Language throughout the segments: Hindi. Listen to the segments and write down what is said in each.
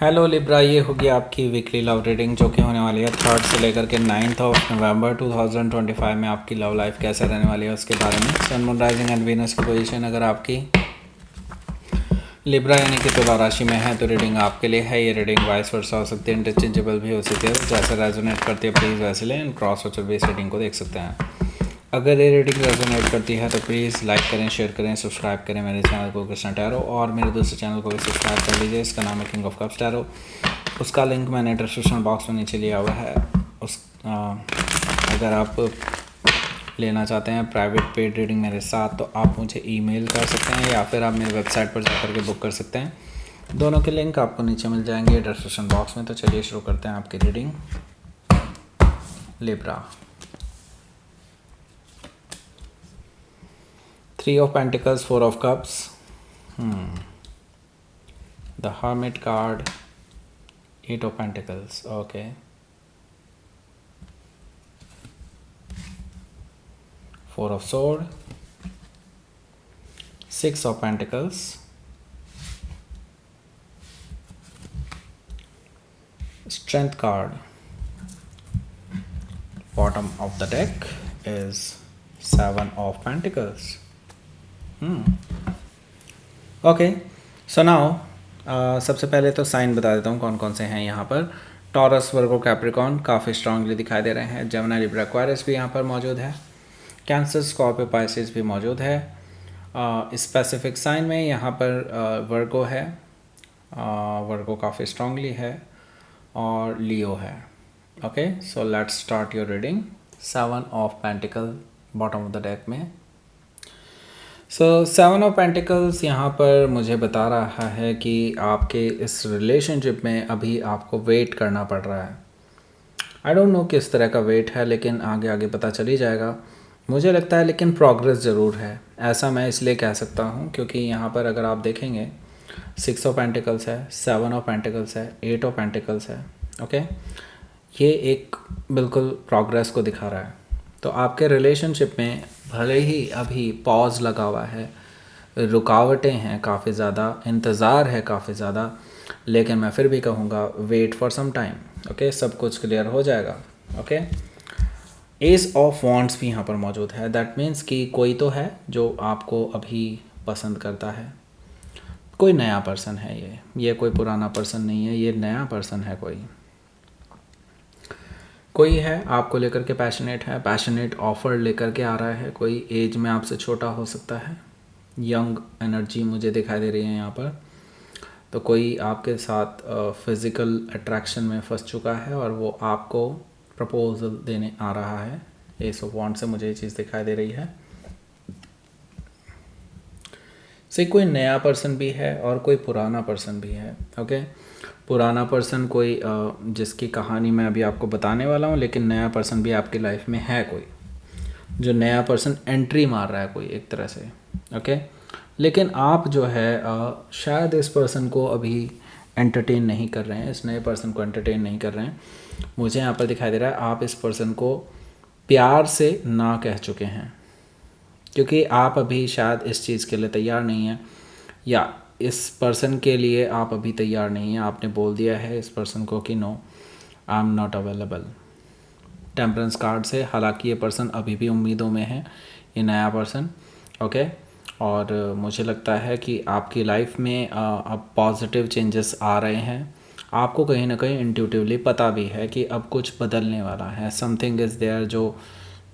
हेलो लिब्रा, ये होगी आपकी वीकली लव रीडिंग जो कि होने वाली है 3 से लेकर के 9 नवंबर 2025 में आपकी लव लाइफ कैसे रहने वाली है उसके बारे में। Sun moon rising and Venus की पोजीशन अगर आपकी लिब्रा यानी कि तुला राशि में है तो रीडिंग आपके लिए है। ये रीडिंग वाइस वर्सा हो सकती है, इंटरचेंजेबल भी हो सकती है, जैसे रेजोनेट करती है प्लीज़ वैसे लें। एंड क्रॉस वॉचर भी इस रीडिंग को देख सकते हैं। अगर ये रीडिंग रेजोनेट करती है तो प्लीज़ लाइक करें, शेयर करें, सब्सक्राइब करें मेरे चैनल को कृष्णा टैरो, और मेरे दूसरे चैनल को भी सब्सक्राइब कर लीजिए। इसका नाम है किंग ऑफ कप्स टैरो। उसका लिंक मैंने डिस्क्रिप्शन बॉक्स में नीचे लिया हुआ है। अगर आप लेना चाहते हैं प्राइवेट पेड रीडिंग मेरे साथ तो आप मुझे ईमेल कर सकते हैं या फिर आप मेरी वेबसाइट पर जाकर के बुक कर सकते हैं। दोनों के लिंक आपको नीचे मिल जाएंगे डिस्क्रिप्शन बॉक्स में। तो चलिए शुरू करते हैं आपकी reading. Libra, 3 of Pentacles, 4 of Cups, the Hermit card, 8 of Pentacles, okay, 4 of Sword, 6 of Pentacles, Strength card. Bottom of the deck is 7 of Pentacles. Okay, so now सबसे पहले तो साइन बता देता हूँ कौन कौन से हैं यहाँ पर। टॉरस, वर्गो, कैप्रिकॉर्न काफ़ी स्ट्रांगली दिखाई दे रहे हैं। जेमिनी, लिब्रा, एक्वारियस भी यहाँ पर मौजूद है। कैंसर, स्कॉर्पियो, पाइसेस भी मौजूद है। स्पेसिफिक साइन में यहाँ पर वर्गो है, वर्गो काफ़ी स्ट्रांगली है, और लियो है। Okay, so let's start your reading. 7 of pentacle bottom of the deck में। सो 7 ऑफ पेंटिकल्स यहाँ पर मुझे बता रहा है कि आपके इस रिलेशनशिप में अभी आपको वेट करना पड़ रहा है। आई डोंट नो किस तरह का वेट है, लेकिन आगे आगे पता चल ही जाएगा मुझे लगता है। लेकिन प्रोग्रेस ज़रूर है, ऐसा मैं इसलिए कह सकता हूँ क्योंकि यहाँ पर अगर आप देखेंगे 6 ऑफ पेंटिकल्स है, 7 ऑफ पेंटिकल्स है, 8 ऑफ पेंटिकल्स है। ओके, ये एक बिल्कुल प्रोग्रेस को दिखा रहा है। तो आपके रिलेशनशिप में भले ही अभी पॉज लगा हुआ है, रुकावटें हैं काफ़ी ज़्यादा, इंतज़ार है काफ़ी ज़्यादा, लेकिन मैं फिर भी कहूँगा wait for some time. Okay, सब कुछ क्लियर हो जाएगा। ओके, एस ऑफ वॉन्ड्स भी यहाँ पर मौजूद है। दैट मीन्स कि कोई तो है जो आपको अभी पसंद करता है, कोई नया पर्सन है। ये कोई पुराना पर्सन नहीं है, ये नया पर्सन है। कोई है आपको लेकर के पैशनेट है, पैशनेट ऑफर लेकर के आ रहा है। कोई एज में आपसे छोटा हो सकता है, यंग एनर्जी मुझे दिखाई दे रही है यहाँ पर। तो कोई आपके साथ फिज़िकल अट्रैक्शन में फंस चुका है और वो आपको प्रपोजल देने आ रहा है। एस ऑफ वॉन्ड से मुझे ये चीज़ दिखाई दे रही है। से कोई नया पर्सन भी है और कोई पुराना पर्सन भी है। ओके, पुराना पर्सन कोई जिसकी कहानी मैं अभी आपको बताने वाला हूँ, लेकिन नया पर्सन भी आपकी लाइफ में है। कोई जो नया पर्सन एंट्री मार रहा है कोई एक तरह से। ओके, लेकिन आप जो है शायद इस पर्सन को अभी एंटरटेन नहीं कर रहे हैं, इस नए पर्सन को एंटरटेन नहीं कर रहे हैं। मुझे यहाँ पर दिखाई दे रहा है आप इस पर्सन को प्यार से ना कह चुके हैं, क्योंकि आप अभी शायद इस चीज़ के लिए तैयार नहीं हैं, या इस पर्सन के लिए आप अभी तैयार नहीं हैं। आपने बोल दिया है इस पर्सन को कि no, I am not available. Temperance card से, हालांकि ये पर्सन अभी भी उम्मीदों में है, ये नया पर्सन। ओके, और मुझे लगता है कि आपकी लाइफ में अब पॉजिटिव चेंजेस आ रहे हैं। आपको कहीं ना कहीं इंट्यूटिवली पता भी है कि अब कुछ बदलने वाला है। समथिंग इज़ देयर जो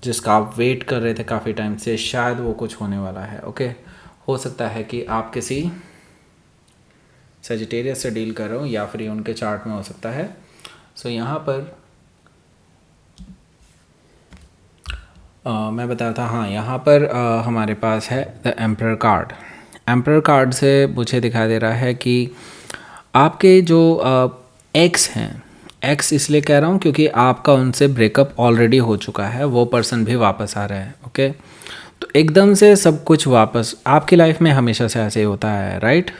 जिसका आप वेट कर रहे थे काफ़ी टाइम से, शायद वो कुछ होने वाला है। ओके, हो सकता है कि आप किसी सेजिटेरियस से डील कर रहे हो या फिर उनके चार्ट में हो सकता है। सो यहाँ पर मैं बताया था, हाँ, यहाँ पर हमारे पास है the emperor card. Emperor card से मुझे दिखाई दे रहा है कि आपके जो एक्स हैं, एक्स इसलिए कह रहा हूँ क्योंकि आपका उनसे ब्रेकअप ऑलरेडी हो चुका है, वो पर्सन भी वापस आ रहा है। ओके, तो एकदम से सब कुछ वापस आपकी लाइफ में हमेशा से ऐसे ही होता है, राइट?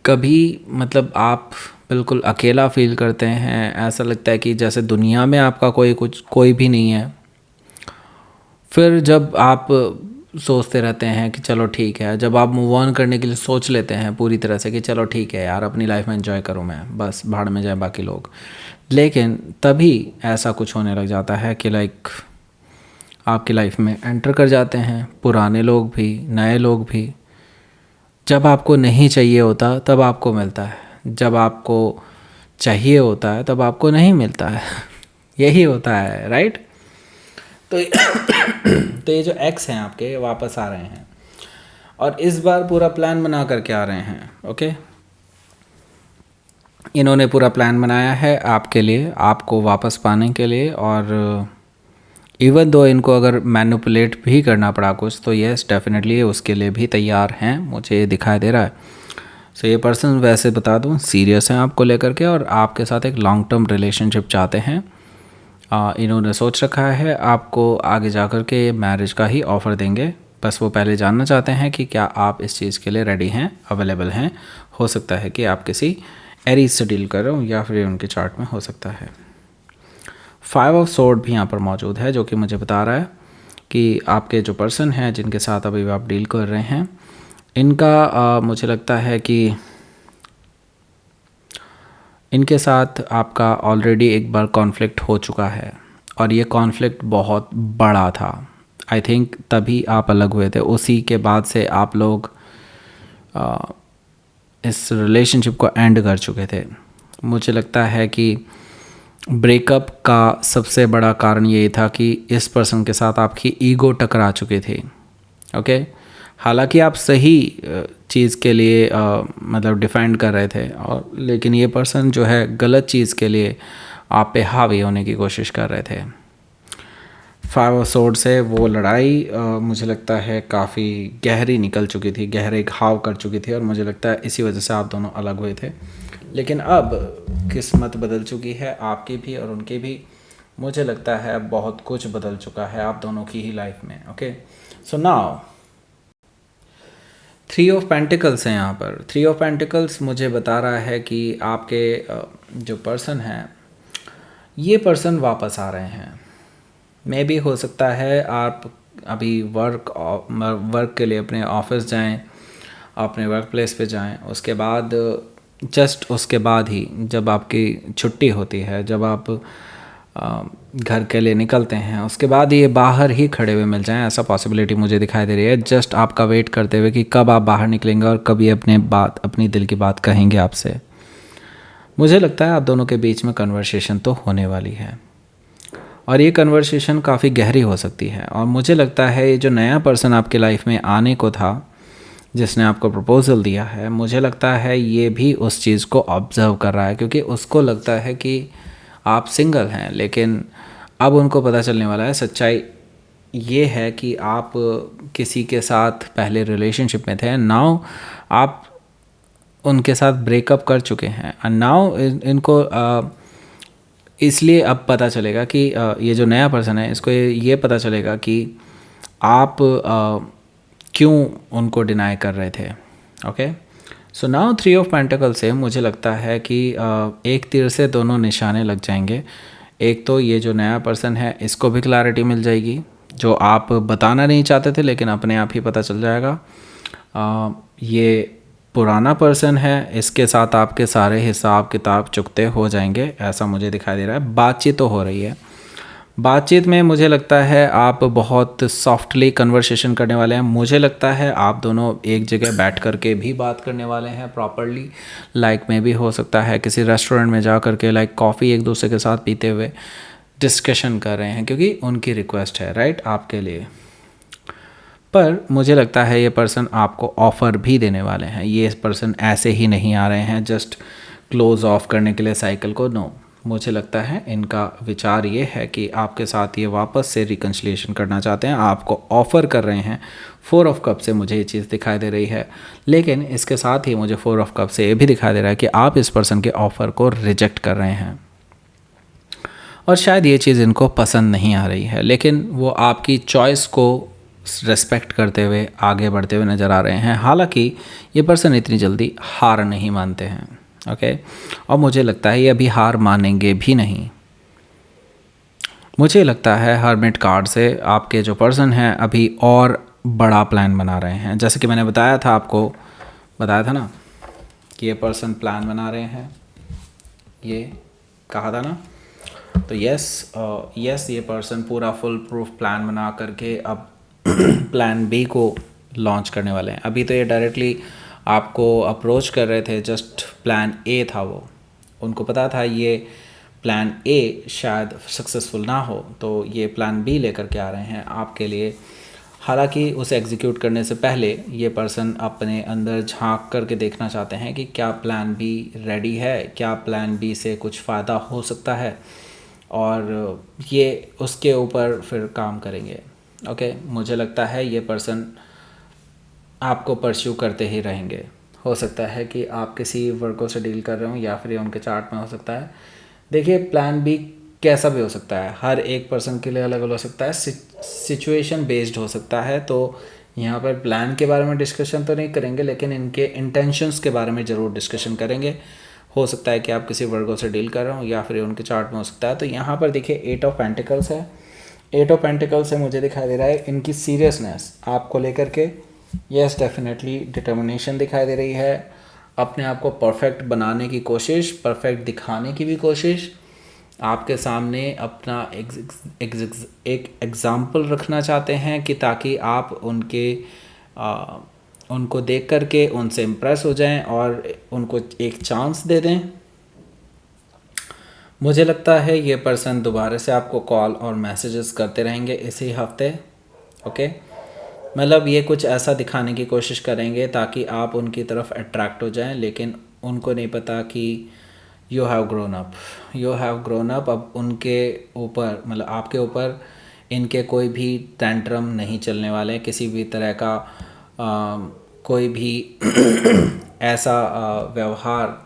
कभी मतलब आप बिल्कुल अकेला फील करते हैं, ऐसा लगता है कि जैसे दुनिया में आपका कोई भी नहीं है। फिर जब आप सोचते रहते हैं कि चलो ठीक है, जब आप मूव ऑन करने के लिए सोच लेते हैं पूरी तरह से कि चलो ठीक है यार, अपनी लाइफ में एंजॉय करूँ मैं, बस भाड़ में जाए बाकी लोग, लेकिन तभी ऐसा कुछ होने लग जाता है कि लाइक आपकी लाइफ में एंटर कर जाते हैं पुराने लोग भी, नए लोग भी। जब आपको नहीं चाहिए होता तब आपको मिलता है, जब आपको चाहिए होता है तब आपको नहीं मिलता है। यही होता है, राइट? तो तो ये जो एक्स हैं आपके वापस आ रहे हैं और इस बार पूरा प्लान बना करके आ रहे हैं। ओके, इन्होंने पूरा प्लान बनाया है आपके लिए, आपको वापस पाने के लिए। और इवन दो इनको अगर मैनिपुलेट भी करना पड़ा कुछ, तो येस डेफिनेटली उसके लिए भी तैयार हैं, मुझे ये दिखाई दे रहा है। सो ये पर्सन, वैसे बता दूं, सीरियस हैं आपको लेकर के और आपके साथ एक लॉन्ग टर्म रिलेशनशिप चाहते हैं। इन्होंने सोच रखा है आपको आगे जा कर के मैरिज का ही ऑफ़र देंगे, बस वो पहले जानना चाहते हैं कि क्या आप इस चीज़ के लिए रेडी हैं, अवेलेबल हैं। हो सकता है कि आप किसी एरीज से डील कर रहे हो या फिर उनके चार्ट में हो सकता है। 5 ऑफ सोर्ड भी यहाँ पर मौजूद है, जो कि मुझे बता रहा है कि आपके जो पर्सन हैं जिनके साथ अभी आप डील कर रहे हैं, इनका मुझे लगता है कि इनके साथ आपका ऑलरेडी एक बार कॉन्फ्लिक्ट हो चुका है और ये कॉन्फ्लिक्ट बहुत बड़ा था। आई थिंक तभी आप अलग हुए थे, उसी के बाद से आप लोग इस रिलेशनशिप को एंड कर चुके थे। मुझे लगता है कि ब्रेकअप का सबसे बड़ा कारण ये था कि इस पर्सन के साथ आपकी ईगो टकरा चुकी थी। ओके, हालांकि आप सही चीज़ के लिए मतलब डिफेंड कर रहे थे, और लेकिन ये पर्सन जो है गलत चीज़ के लिए आप पे हावी होने की कोशिश कर रहे थे। 5 ऑफ सोर्ड से वो लड़ाई मुझे लगता है काफ़ी गहरी निकल चुकी थी, गहरे घाव कर चुकी थी, और मुझे लगता है इसी वजह से आप दोनों अलग हुए थे। लेकिन अब किस्मत बदल चुकी है आपकी भी और उनकी भी। मुझे लगता है बहुत कुछ बदल चुका है आप दोनों की ही लाइफ में। Okay, so now 3 of pentacles हैं यहाँ पर। 3 ऑफ पेंटिकल्स मुझे बता रहा है कि आपके जो पर्सन हैं, ये पर्सन वापस आ रहे हैं। मे भी हो सकता है आप अभी वर्क के लिए अपने ऑफिस जाएं, अपने वर्क प्लेस पे जाएं, उसके बाद जस्ट उसके बाद ही जब आपकी छुट्टी होती है, जब आप घर के लिए निकलते हैं, उसके बाद ये बाहर ही खड़े हुए मिल जाएं, ऐसा पॉसिबिलिटी मुझे दिखाई दे रही है। जस्ट आपका वेट करते हुए कि कब आप बाहर निकलेंगे और कब ये अपनी दिल की बात कहेंगे आपसे। मुझे लगता है आप दोनों के बीच में कन्वर्सेशन तो होने वाली है और ये कन्वर्सेशन काफ़ी गहरी हो सकती है। और मुझे लगता है ये जो नया पर्सन आपके लाइफ में आने को था, जिसने आपको प्रपोज़ल दिया है, मुझे लगता है ये भी उस चीज़ को ऑब्ज़र्व कर रहा है, क्योंकि उसको लगता है कि आप सिंगल हैं। लेकिन अब उनको पता चलने वाला है, सच्चाई ये है कि आप किसी के साथ पहले रिलेशनशिप में थे, नाउ आप उनके साथ ब्रेकअप कर चुके हैं। और नाउ इनको इसलिए अब पता चलेगा कि ये जो नया पर्सन है, इसको ये पता चलेगा कि आप क्यों उनको डिनाई कर रहे थे। Okay, so now 3 of pentacle से मुझे लगता है कि एक तीर से दोनों निशाने लग जाएंगे। एक तो ये जो नया पर्सन है, इसको भी क्लैरिटी मिल जाएगी, जो आप बताना नहीं चाहते थे लेकिन अपने आप ही पता चल जाएगा। ये पुराना पर्सन है, इसके साथ आपके सारे हिसाब किताब चुकते हो जाएंगे, ऐसा मुझे दिखाई दे रहा है। बातचीत तो हो रही है, बातचीत में मुझे लगता है आप बहुत सॉफ्टली कन्वर्सेशन करने वाले हैं। मुझे लगता है आप दोनों एक जगह बैठ कर के भी बात करने वाले हैं प्रॉपरली, लाइक में भी हो सकता है किसी रेस्टोरेंट में जा कर के लाइक कॉफ़ी एक दूसरे के साथ पीते हुए डिस्कशन कर रहे हैं, क्योंकि उनकी रिक्वेस्ट है, राइट, आपके लिए। पर मुझे लगता है ये पर्सन आपको ऑफ़र भी देने वाले हैं। ये पर्सन ऐसे ही नहीं आ रहे हैं जस्ट क्लोज़ ऑफ करने के लिए साइकिल को, नो। मुझे लगता है इनका विचार ये है कि आपके साथ ये वापस से रिकन्सिलिएशन करना चाहते हैं, आपको ऑफ़र कर रहे हैं। 4 ऑफ कप से मुझे ये चीज़ दिखाई दे रही है, लेकिन इसके साथ ही मुझे 4 ऑफ कप से ये भी दिखाई दे रहा है कि आप इस पर्सन के ऑफ़र को रिजेक्ट कर रहे हैं और शायद ये चीज़ इनको पसंद नहीं आ रही है, लेकिन वो आपकी चॉइस को रेस्पेक्ट करते हुए आगे बढ़ते हुए नज़र आ रहे हैं। हालांकि ये पर्सन इतनी जल्दी हार नहीं मानते हैं। ओके, और मुझे लगता है ये अभी हार मानेंगे भी नहीं। मुझे लगता है हर्मिट कार्ड से आपके जो पर्सन हैं अभी और बड़ा प्लान बना रहे हैं। जैसे कि मैंने बताया था आपको, बताया था ना कि ये पर्सन प्लान बना रहे हैं, ये कहा था ना। तो यस ये पर्सन पूरा फुल प्रूफ प्लान बना करके अब प्लान बी को लॉन्च करने वाले हैं। अभी तो ये डायरेक्टली आपको अप्रोच कर रहे थे, जस्ट प्लान ए था वो, उनको पता था ये प्लान ए शायद सक्सेसफुल ना हो, तो ये प्लान बी लेकर के आ रहे हैं आपके लिए। हालांकि उसे एग्जीक्यूट करने से पहले ये पर्सन अपने अंदर झांक करके देखना चाहते हैं कि क्या प्लान बी रेडी है, क्या प्लान बी से कुछ फ़ायदा हो सकता है, और ये उसके ऊपर फिर काम करेंगे। ओके, मुझे लगता है ये पर्सन आपको परस्यू करते ही रहेंगे। हो सकता है कि आप किसी वर्को से डील कर रहे हो या फिर ये उनके चार्ट में हो सकता है। देखिए, प्लान बी कैसा भी हो सकता है, हर एक पर्सन के लिए अलग अलग हो सकता है, सिचुएशन बेस्ड हो सकता है। तो यहाँ पर प्लान के बारे में डिस्कशन तो नहीं करेंगे, लेकिन इनके इंटेंशंस के बारे में ज़रूर डिस्कशन करेंगे। हो सकता है कि आप किसी वर्गो से डील कर रहे हो या फिर उनके चार्ट में हो सकता है। तो यहाँ पर देखिए 8 ऑफ पेंटिकल्स है। 8 ऑफ पेंटिकल्स से मुझे दिखाई दे रहा है इनकी सीरियसनेस आपको लेकर के। यस, डेफिनेटली डिटर्मिनेशन दिखाई दे रही है, अपने आप को परफेक्ट बनाने की कोशिश, परफेक्ट दिखाने की भी कोशिश, आपके सामने अपना एक एग्ज़ाम्पल रखना चाहते हैं कि ताकि आप उनको देख करके उनसे इम्प्रेस हो जाएं और उनको एक चांस दे दें। मुझे लगता है ये पर्सन दोबारा से आपको कॉल और मैसेजेस करते रहेंगे इसी हफ्ते। ओके, मतलब ये कुछ ऐसा दिखाने की कोशिश करेंगे ताकि आप उनकी तरफ अट्रैक्ट हो जाएं, लेकिन उनको नहीं पता कि यू हैव ग्रोन अप। अब उनके ऊपर, मतलब आपके ऊपर इनके कोई भी टेंट्रम नहीं चलने वाले हैं, किसी भी तरह का कोई भी ऐसा व्यवहार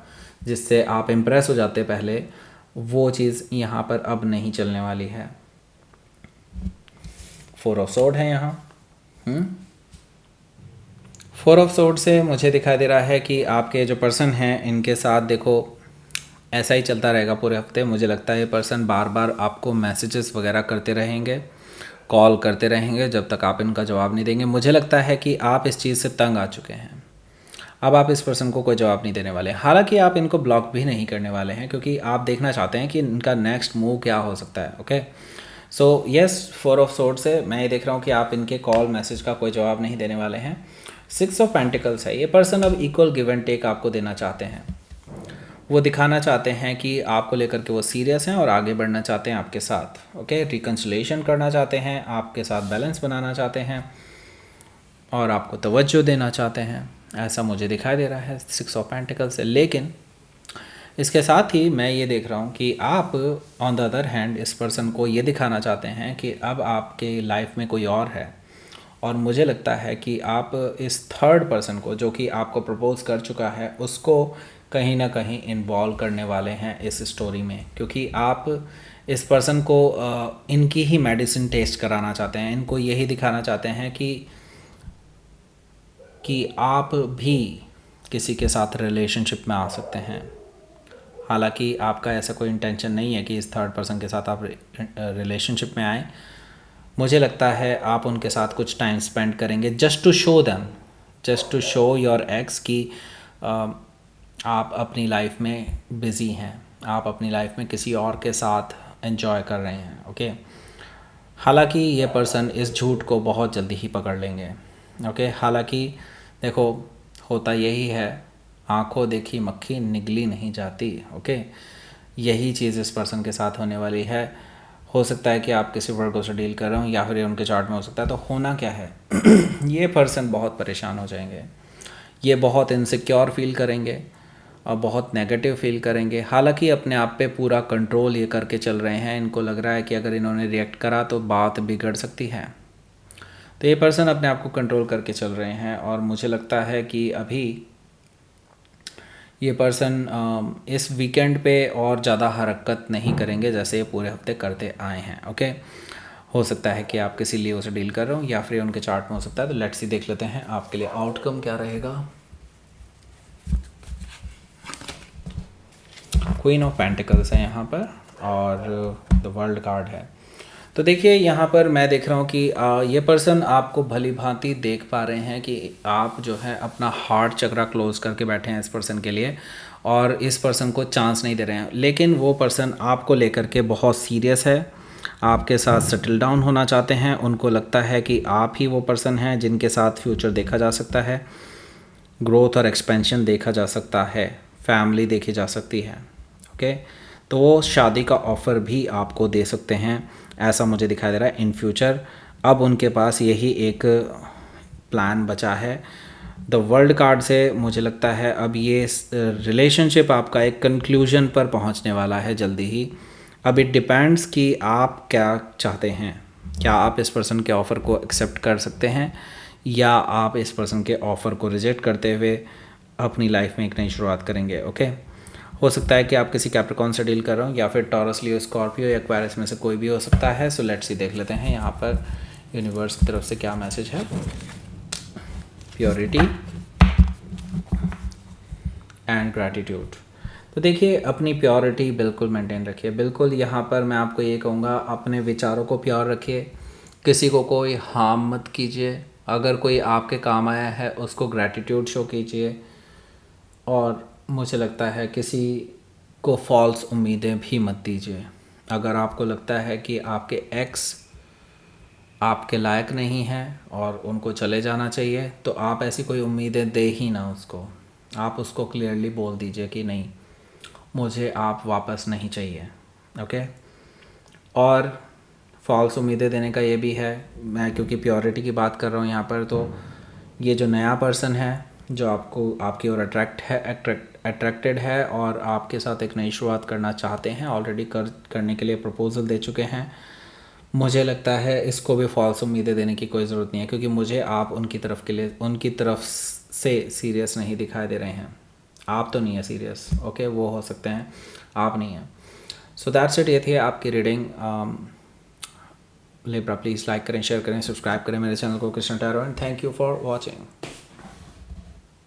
जिससे आप इम्प्रेस हो जाते पहले, वो चीज़ यहाँ पर अब नहीं चलने वाली है। 4 ऑफ सोर्ड है यहाँ। 4 ऑफ सोर्ड से मुझे दिखाई दे रहा है कि आपके जो पर्सन हैं इनके साथ देखो ऐसा ही चलता रहेगा पूरे हफ्ते। मुझे लगता है ये पर्सन बार बार आपको मैसेजेस वगैरह करते रहेंगे, कॉल करते रहेंगे जब तक आप इनका जवाब नहीं देंगे। मुझे लगता है कि आप इस चीज़ से तंग आ चुके हैं, अब आप इस पर्सन को कोई जवाब नहीं देने वाले। हालांकि आप इनको ब्लॉक भी नहीं करने वाले हैं, क्योंकि आप देखना चाहते हैं कि इनका नेक्स्ट मूव क्या हो सकता है। Okay, so yes 4 of sword से मैं ये देख रहा हूँ कि आप इनके कॉल मैसेज का कोई जवाब नहीं देने वाले हैं। 6 ऑफ पेंटिकल्स है, ये पर्सन अब इक्वल गिव एंड टेक आपको देना चाहते हैं। वो दिखाना चाहते हैं कि आपको लेकर के वो सीरियस हैं और आगे बढ़ना चाहते हैं आपके साथ। ओके, रिकन्सिलेशन करना चाहते हैं, आपके साथ बैलेंस बनाना चाहते हैं और आपको तवज्जो देना चाहते हैं, ऐसा मुझे दिखाई दे रहा है 6 ऑफ पेंटिकल्स से। लेकिन इसके साथ ही मैं ये देख रहा हूँ कि आप ऑन द अदर हैंड इस पर्सन को ये दिखाना चाहते हैं कि अब आपके लाइफ में कोई और है, और मुझे लगता है कि आप इस थर्ड पर्सन को, जो कि आपको प्रपोज कर चुका है, उसको कहीं ना कहीं इन्वॉल्व करने वाले हैं इस स्टोरी में, क्योंकि आप इस पर्सन को इनकी ही मेडिसिन टेस्ट कराना चाहते हैं। इनको यही दिखाना चाहते हैं कि आप भी किसी के साथ रिलेशनशिप में आ सकते हैं। हालांकि आपका ऐसा कोई इंटेंशन नहीं है कि इस थर्ड पर्सन के साथ आप रिलेशनशिप में आएँ। मुझे लगता है आप उनके साथ कुछ टाइम स्पेंड करेंगे just to show them, just to show your ex कि आप अपनी लाइफ में बिज़ी हैं, आप अपनी लाइफ में किसी और के साथ एंजॉय कर रहे हैं। ओके, हालांकि ये पर्सन इस झूठ को बहुत जल्दी ही पकड़ लेंगे। ओके, हालांकि देखो होता यही है, आंखों देखी मक्खी निगली नहीं जाती। ओके, यही चीज़ इस पर्सन के साथ होने वाली है। हो सकता है कि आप किसी वर्गों से डील कर रहे हो या फिर ये उनके चार्ट में हो सकता है। तो होना क्या है ये पर्सन बहुत परेशान हो जाएंगे, ये बहुत इनसिक्योर फील करेंगे और बहुत नेगेटिव फील करेंगे। हालांकि अपने आप पे पूरा कंट्रोल ये करके चल रहे हैं, इनको लग रहा है कि अगर इन्होंने रिएक्ट करा तो बात बिगड़ सकती है। तो ये पर्सन अपने आप को कंट्रोल करके चल रहे हैं, और मुझे लगता है कि अभी ये पर्सन इस वीकेंड पे और ज़्यादा हरकत नहीं करेंगे जैसे ये पूरे हफ्ते करते आए हैं। ओके, हो सकता है कि आप किसी लिए उसे डील कर रहे हो या फिर उनके चार्ट में हो सकता है। तो लेट्स सी, देख लेते हैं आपके लिए आउटकम क्या रहेगा। क्वीन ऑफ पेंटिकल्स है यहाँ पर और द वर्ल्ड कार्ड है। तो देखिए यहाँ पर मैं देख रहा हूँ कि ये पर्सन आपको भली भांति देख पा रहे हैं कि आप जो है अपना हार्ट चक्रा क्लोज करके बैठे हैं इस पर्सन के लिए, और इस पर्सन को चांस नहीं दे रहे हैं। लेकिन वो पर्सन आपको लेकर के बहुत सीरियस है, आपके साथ सेटल डाउन होना चाहते हैं। उनको लगता है कि आप ही वो पर्सन हैं जिनके साथ फ्यूचर देखा जा सकता है, ग्रोथ और एक्सपेंशन देखा जा सकता है, फैमिली देखी जा सकती है। ओके, तो वो शादी का ऑफ़र भी आपको दे सकते हैं, ऐसा मुझे दिखाई दे रहा है इन फ्यूचर। अब उनके पास यही एक प्लान बचा है। द वर्ल्ड कार्ड से मुझे लगता है अब ये रिलेशनशिप आपका एक कंक्लूजन पर पहुंचने वाला है जल्दी ही। अब इट डिपेंड्स कि आप क्या चाहते हैं। क्या आप इस पर्सन के ऑफ़र को एक्सेप्ट कर सकते हैं, या आप इस पर्सन के ऑफ़र को रिजेक्ट करते हुए अपनी लाइफ में एक नई शुरुआत करेंगे। ओके, हो सकता है कि आप किसी कैप्रिकॉर्न से डील कर रहे हो, या फिर टॉरस, लियो, स्कॉर्पियो या एक्वेरियस में से कोई भी हो सकता है। सो लेट्स सी, देख लेते हैं यहाँ पर यूनिवर्स की तरफ से क्या मैसेज है। Purity and gratitude. तो देखिए, अपनी प्योरिटी बिल्कुल मेंटेन रखिए। बिल्कुल यहाँ पर मैं आपको ये कहूँगा, अपने विचारों को प्योर रखिए, किसी को कोई हार्म मत कीजिए। अगर कोई आपके काम आया है उसको ग्रैटिट्यूड शो कीजिए, और मुझे लगता है किसी को फॉल्स उम्मीदें भी मत दीजिए। अगर आपको लगता है कि आपके एक्स आपके लायक नहीं हैं और उनको चले जाना चाहिए, तो आप ऐसी कोई उम्मीदें दे ही ना उसको। आप उसको क्लियरली बोल दीजिए कि नहीं, मुझे आप वापस नहीं चाहिए। ओके, और फॉल्स उम्मीदें देने का ये भी है, मैं क्योंकि प्योरिटी की बात कर रहा हूँ यहाँ पर, तो ये जो नया पर्सन है जो आपको आपकी ओर अट्रैक्टेड है और आपके साथ एक नई शुरुआत करना चाहते हैं, ऑलरेडी करने के लिए प्रपोजल दे चुके हैं, मुझे लगता है इसको भी फॉल्स उम्मीदें देने की कोई ज़रूरत नहीं है, क्योंकि मुझे आप उनकी तरफ से सीरियस नहीं दिखाई दे रहे हैं। आप तो नहीं है सीरियस। ओके, वो हो सकते हैं, आप नहीं हैं। So that's it. ये थी आपकी रीडिंग। लिब्रा, प्लीज़ लाइक करें, शेयर करें, सब्सक्राइब करें मेरे चैनल को, Krishna tarot, and thank you for watching.